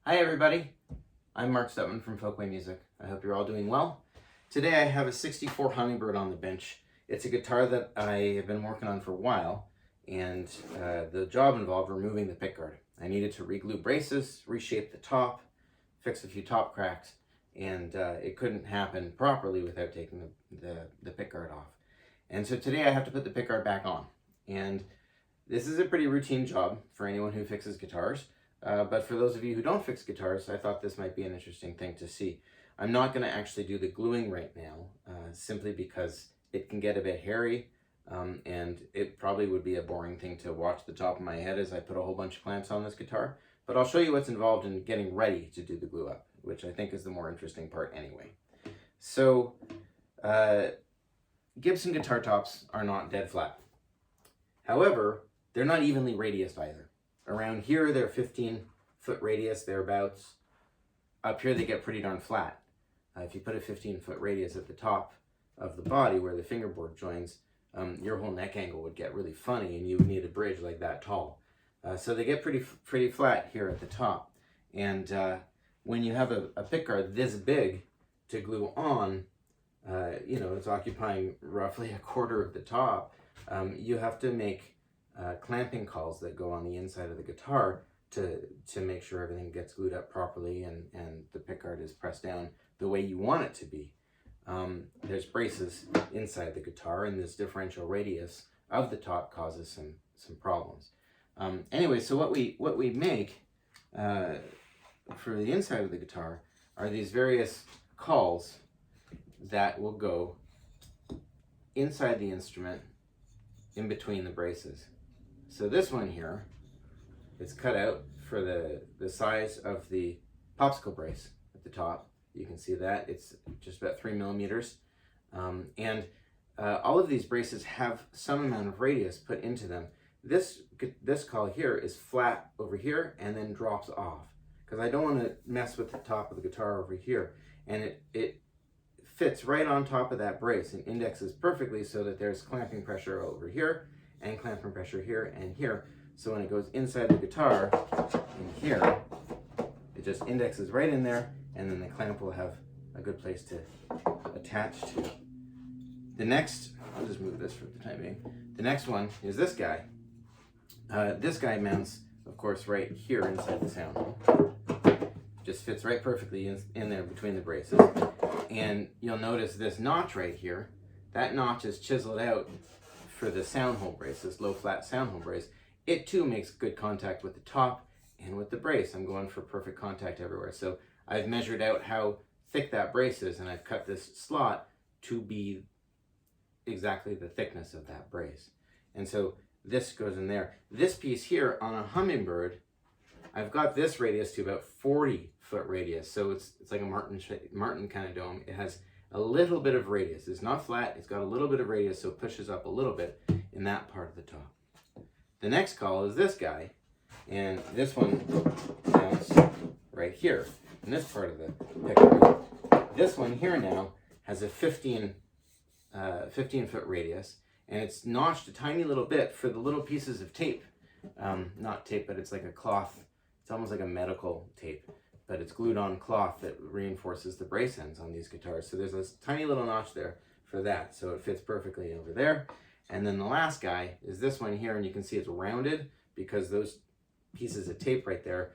Hi everybody, I'm Mark Stutman from Folkway Music. I hope you're all doing well. Today I have a 64 Hummingbird on the bench. It's a guitar that I have been working on for a while, and the job involved removing the pickguard. I needed to reglue braces, reshape the top, fix a few top cracks, and it couldn't happen properly without taking the pickguard off. And so today I have to put the pickguard back on. And this is a pretty routine job for anyone who fixes guitars. But for those of you who don't fix guitars, I thought this might be an interesting thing to see. I'm not going to actually do the gluing right now, simply because it can get a bit hairy, and it probably would be a boring thing to watch the top of my head as I put a whole bunch of clamps on this guitar. But I'll show you what's involved in getting ready to do the glue up, which I think is the more interesting part anyway. So, Gibson guitar tops are not dead flat. However, they're not evenly radiused either. Around here, they're 15-foot radius, thereabouts. Up here, they get pretty darn flat. If you put a 15-foot radius at the top of the body where the fingerboard joins, your whole neck angle would get really funny, and you would need a bridge like that tall. So they get pretty flat here at the top. And when you have a pickguard this big to glue on, it's occupying roughly a quarter of the top, you have to make clamping calls that go on the inside of the guitar to make sure everything gets glued up properly and the pickguard is pressed down the way you want it to be. There's braces inside the guitar, and this differential radius of the top causes some problems. Anyway, so what we make for the inside of the guitar are these various calls that will go inside the instrument in between the braces. So this one here is cut out for the size of the popsicle brace at the top. You can see that it's just about 3 millimeters. And all of these braces have some amount of radius put into them. This call here is flat over here and then drops off, because I don't want to mess with the top of the guitar over here. And it fits right on top of that brace and indexes perfectly so that there's clamping pressure over here and clamping pressure here and here. So when it goes inside the guitar, in here, it just indexes right in there, and then the clamp will have a good place to attach to. The next, I'll just move this for the time being. The next one is this guy. This guy mounts, of course, right here inside the sound hole. Just fits right perfectly in there between the braces. And you'll notice this notch right here, that notch is chiseled out for the sound hole brace, this low flat sound hole brace. It too makes good contact with the top and with the brace. I'm going for perfect contact everywhere. So I've measured out how thick that brace is, and I've cut this slot to be exactly the thickness of that brace. And so this goes in there. This piece here on a Hummingbird, I've got this radius to about 40-foot radius. So it's like a Martin kind of dome. It has a little bit of radius. It's not flat, it's got a little bit of radius, so it pushes up a little bit in that part of the top. The next call is this guy, and this one mounts right here in this part of the pickguard. This one here now has a 15-foot radius, and it's notched a tiny little bit for the little pieces of tape. Not tape, but it's like a cloth. It's almost like a medical tape, but it's glued on cloth that reinforces the brace ends on these guitars. So there's this tiny little notch there for that, so it fits perfectly over there. And then the last guy is this one here, and you can see it's rounded because those pieces of tape right there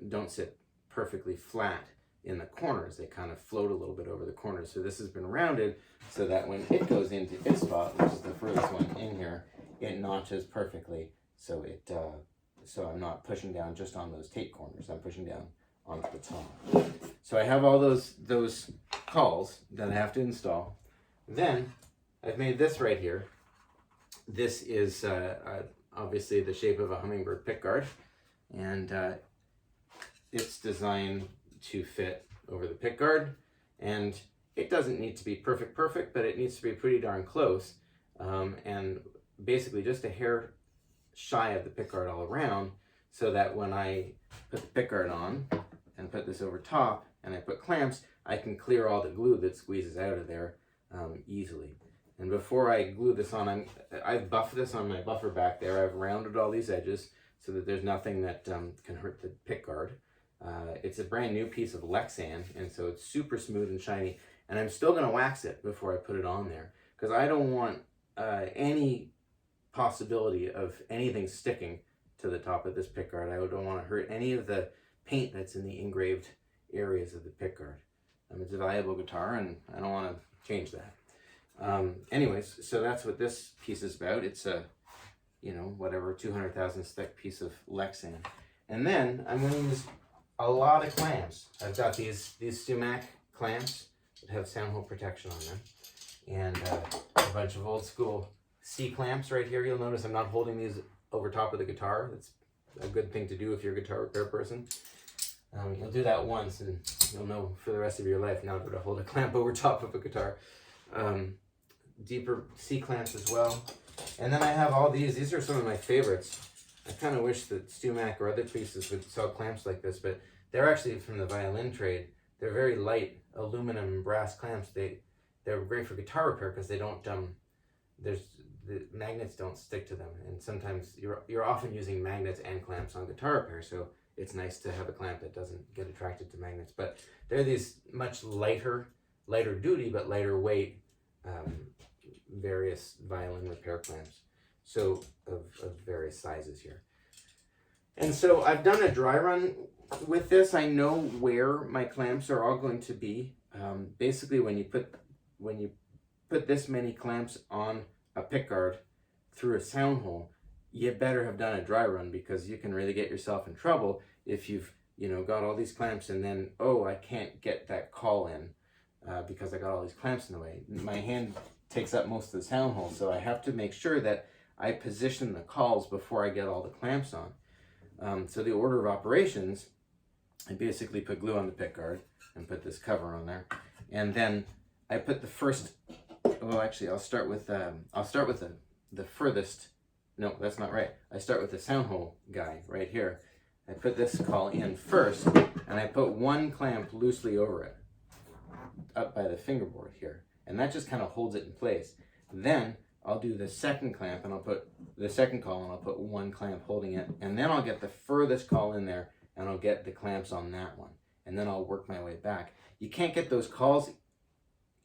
don't sit perfectly flat in the corners. They kind of float a little bit over the corners. So this has been rounded so that when it goes into its spot, which is the furthest one in here, it notches perfectly. So so I'm not pushing down just on those tape corners. I'm pushing down onto the top. So I have all those calls that I have to install. Then I've made this right here. This is obviously the shape of a Hummingbird pickguard, and it's designed to fit over the pickguard, and it doesn't need to be perfect, but it needs to be pretty darn close, and basically just a hair shy of the pickguard all around, so that when I put the pickguard on and put this over top and I put clamps, I can clear all the glue that squeezes out of there easily. And before I glue this on, I've buffed this on my buffer back there. I've rounded all these edges so that there's nothing that can hurt the pickguard. It's a brand new piece of Lexan, and so it's super smooth and shiny. And I'm still going to wax it before I put it on there, because I don't want any possibility of anything sticking to the top of this pickguard. I don't want to hurt any of the paint that's in the engraved areas of the pickguard. It's a valuable guitar, and I don't want to change that. Anyways, so that's what this piece is about. It's a, you know, whatever, 200,000 thick piece of Lexan. And then I'm going to use a lot of clamps. I've got these Sumac clamps that have sound hole protection on them, and a bunch of old school C clamps right here. You'll notice I'm not holding these over top of the guitar. That's a good thing to do if you're a guitar repair person. You'll do that once and you'll know for the rest of your life not to hold a clamp over top of a guitar. Deeper C clamps as well. And then I have all these. These are some of my favorites. I kind of wish that Sumac or other pieces would sell clamps like this, but they're actually from the violin trade. They're very light aluminum and brass clamps. They're great for guitar repair because they don't the magnets don't stick to them, and sometimes you're often using magnets and clamps on guitar repair, so it's nice to have a clamp that doesn't get attracted to magnets. But they're these much lighter duty but lighter weight various violin repair clamps, so of various sizes here. And so I've done a dry run with this. I know where my clamps are all going to be. Basically, when you put this many clamps on a pickguard through a sound hole, you better have done a dry run, because you can really get yourself in trouble if you've got all these clamps and then, oh, I can't get that call in because I got all these clamps in the way. My hand takes up most of the sound hole, so I have to make sure that I position the calls before I get all the clamps on. So the order of operations, I basically put glue on the pickguard and put this cover on there, and then I put the first. Well, actually, I'll start with the furthest. No, that's not right. I start with the sound hole guy right here. I put this call in first, and I put one clamp loosely over it, up by the fingerboard here, and that just kind of holds it in place. Then I'll do the second clamp, and I'll put the second call, and I'll put one clamp holding it, and then I'll get the furthest call in there, and I'll get the clamps on that one, and then I'll work my way back. You can't get those calls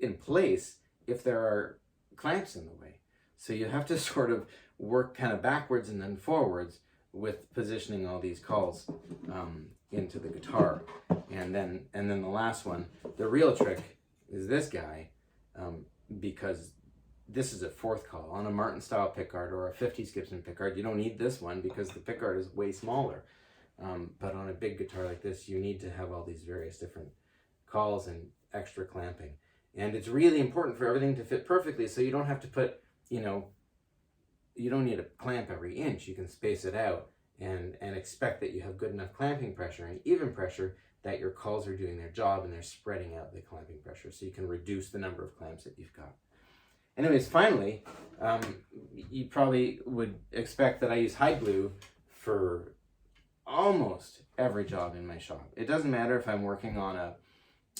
in place if there are clamps in the way. So you have to sort of work kind of backwards and then forwards with positioning all these calls into the guitar. And then the last one, the real trick is this guy, because this is a fourth call. On a Martin style pickguard or a 50's Gibson pickguard, you don't need this one because the pickguard is way smaller. But on a big guitar like this, you need to have all these various different calls and extra clamping. And it's really important for everything to fit perfectly, so you don't have to put, you don't need a clamp every inch. You can space it out and expect that you have good enough clamping pressure and even pressure that your calls are doing their job and they're spreading out the clamping pressure, so you can reduce the number of clamps that you've got. Anyways, finally, you probably would expect that I use hide glue for almost every job in my shop. It doesn't matter if I'm working on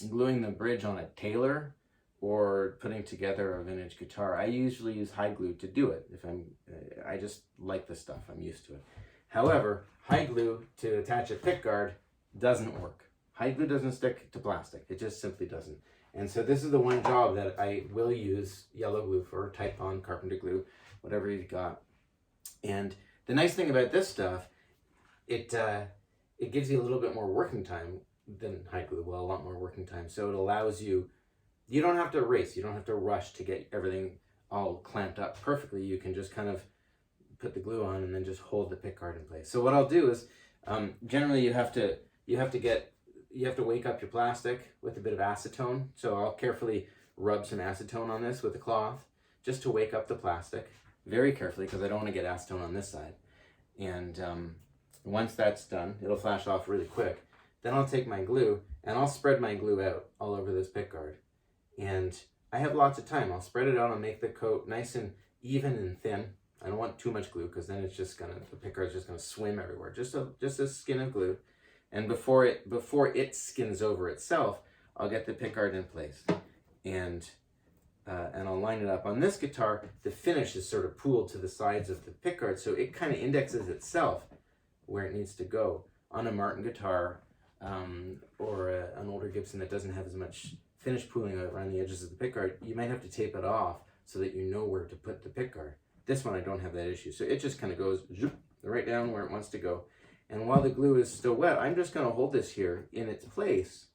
gluing the bridge on a Taylor or putting together a vintage guitar. I usually use hide glue to do it. I just like the stuff. I'm used to it. However, hide glue to attach a pickguard doesn't work. Hide glue doesn't stick to plastic. It just simply doesn't. And so this is the one job that I will use yellow glue for, Titebond, carpenter glue, whatever you've got. And the nice thing about this stuff, it gives you a little bit more working time than hide glue. Well, a lot more working time. So it allows you don't have to race. You don't have to rush to get everything all clamped up perfectly. You can just kind of put the glue on and then just hold the pickguard in place. So what I'll do is, generally you have to wake up your plastic with a bit of acetone. So I'll carefully rub some acetone on this with a cloth just to wake up the plastic very carefully, because I don't want to get acetone on this side. And once that's done, it'll flash off really quick. Then I'll take my glue and I'll spread my glue out all over this pickguard. And I have lots of time. I'll spread it out and make the coat nice and even and thin. I don't want too much glue, because then it's just the pickguard's just gonna swim everywhere. Just a skin of glue. And before it skins over itself, I'll get the pickguard in place. And I'll line it up. On this guitar, the finish is sort of pooled to the sides of the pickguard, so it kind of indexes itself where it needs to go. On a Martin guitar, or an older Gibson that doesn't have as much finish pooling around the edges of the pickguard, you might have to tape it off so that you know where to put the pickguard. This one I don't have that issue, so it just kind of goes right down where it wants to go. And while the glue is still wet, I'm just going to hold this here in its place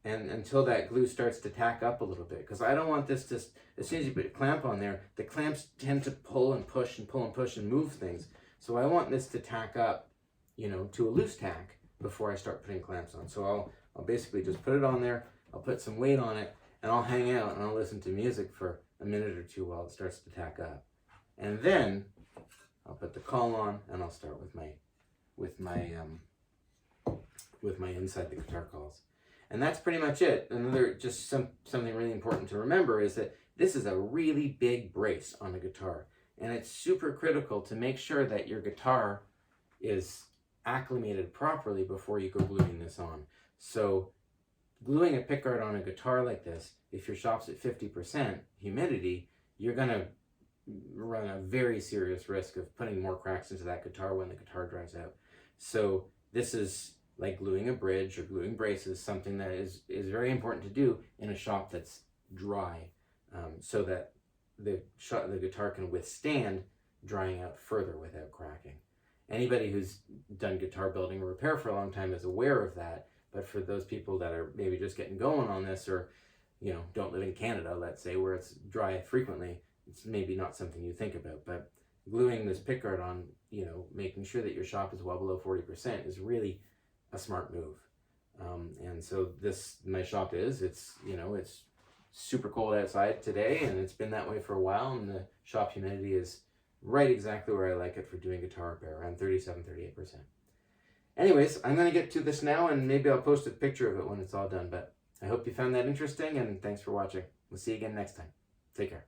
and until that glue starts to tack up a little bit, because I don't want this to, as soon as you put a clamp on there, the clamps tend to pull and push and pull and push and move things. So I want this to tack up, you know, to a loose tack before I start putting clamps on. So I'll basically just put it on there, I'll put some weight on it, and I'll hang out and I'll listen to music for a minute or two while it starts to tack up. And then I'll put the call on and I'll start with my inside the guitar calls. And that's pretty much it. Another just something really important to remember is that this is a really big brace on the guitar, and it's super critical to make sure that your guitar is acclimated properly before you go gluing this on. So gluing a pickguard on a guitar like this, if your shop's at 50% humidity, you're gonna run a very serious risk of putting more cracks into that guitar when the guitar dries out. So this is like gluing a bridge or gluing braces, something that is very important to do in a shop that's dry, so that the guitar can withstand drying out further without cracking. Anybody who's done guitar building or repair for a long time is aware of that, but for those people that are maybe just getting going on this, or you know, don't live in Canada, let's say, where it's dry frequently, it's maybe not something you think about. But gluing this pickguard on, you know, making sure that your shop is well below 40% is really a smart move. And so my shop it's, you know, it's super cold outside today, and it's been that way for a while, and the shop humidity is right exactly where I like it for doing guitar repair, around 37-38%. Anyways, I'm going to get to this now, and maybe I'll post a picture of it when it's all done, but I hope you found that interesting, and thanks for watching. We'll see you again next time. Take care.